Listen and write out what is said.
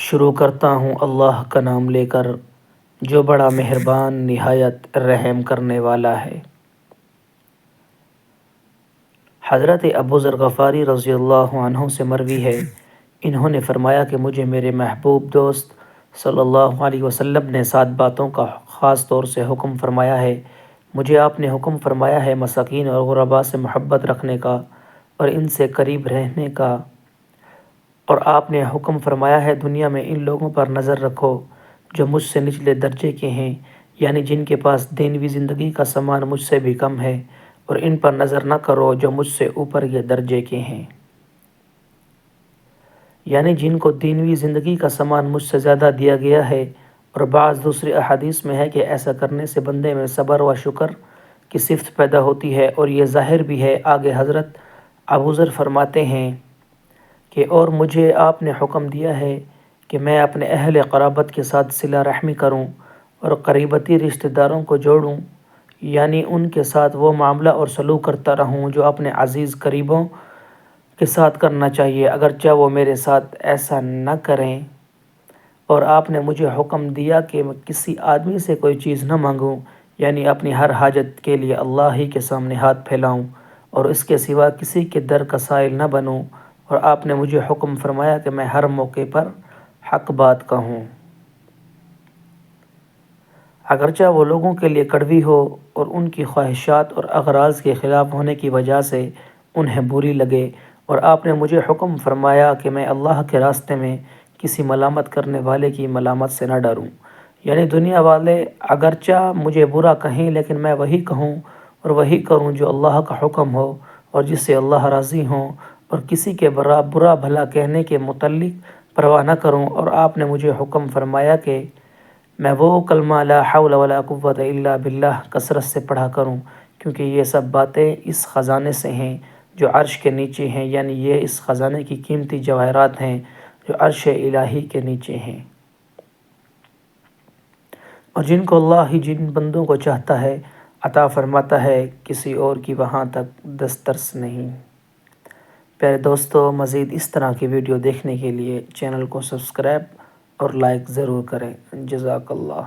شروع کرتا ہوں اللہ کا نام لے کر جو بڑا مہربان نہایت رحم کرنے والا ہے۔ حضرت ابو ذر غفاری رضی اللہ عنہ سے مروی ہے، انہوں نے فرمایا کہ مجھے میرے محبوب دوست صلی اللہ علیہ وسلم نے 7 باتوں کا خاص طور سے حکم فرمایا ہے۔ مجھے آپ نے حکم فرمایا ہے مساکین اور غرباء سے محبت رکھنے کا اور ان سے قریب رہنے کا، اور آپ نے حکم فرمایا ہے دنیا میں ان لوگوں پر نظر رکھو جو مجھ سے نچلے درجے کے ہیں، یعنی جن کے پاس دنیوی زندگی کا سامان مجھ سے بھی کم ہے، اور ان پر نظر نہ کرو جو مجھ سے اوپر کے درجے کے ہیں، یعنی جن کو دنیوی زندگی کا سامان مجھ سے زیادہ دیا گیا ہے۔ اور بعض دوسری احادیث میں ہے کہ ایسا کرنے سے بندے میں صبر و شکر کی صفت پیدا ہوتی ہے، اور یہ ظاہر بھی ہے۔ آگے حضرت ابو ذر فرماتے ہیں کہ اور مجھے آپ نے حکم دیا ہے کہ میں اپنے اہل قرابت کے ساتھ صلہ رحمی کروں اور قریبتی رشتہ داروں کو جوڑوں، یعنی ان کے ساتھ وہ معاملہ اور سلوک کرتا رہوں جو اپنے عزیز قریبوں کے ساتھ کرنا چاہیے، اگرچہ وہ میرے ساتھ ایسا نہ کریں۔ اور آپ نے مجھے حکم دیا کہ میں کسی آدمی سے کوئی چیز نہ مانگوں، یعنی اپنی ہر حاجت کے لیے اللہ ہی کے سامنے ہاتھ پھیلاؤں اور اس کے سوا کسی کے در کا سائل نہ بنوں۔ اور آپ نے مجھے حکم فرمایا کہ میں ہر موقع پر حق بات کہوں، اگرچہ وہ لوگوں کے لیے کڑوی ہو اور ان کی خواہشات اور اغراض کے خلاف ہونے کی وجہ سے انہیں بری لگے۔ اور آپ نے مجھے حکم فرمایا کہ میں اللہ کے راستے میں کسی ملامت کرنے والے کی ملامت سے نہ ڈروں، یعنی دنیا والے اگرچہ مجھے برا کہیں لیکن میں وہی کہوں اور وہی کروں جو اللہ کا حکم ہو اور جس سے اللہ راضی ہوں، اور کسی کے برا بھلا کہنے کے متعلق پرواہ نہ کروں۔ اور آپ نے مجھے حکم فرمایا کہ میں وہ کلمہ لا حول ولا قوت الا باللہ کثرت سے پڑھا کروں، کیونکہ یہ سب باتیں اس خزانے سے ہیں جو عرش کے نیچے ہیں، یعنی یہ اس خزانے کی قیمتی جواہرات ہیں جو عرش الہی کے نیچے ہیں، اور جن کو اللہ ہی جن بندوں کو چاہتا ہے عطا فرماتا ہے، کسی اور کی وہاں تک دسترس نہیں۔ پیارے دوستو، مزید اس طرح کی ویڈیو دیکھنے کے لیے چینل کو سبسکرائب اور لائک ضرور کریں۔ جزاک اللہ۔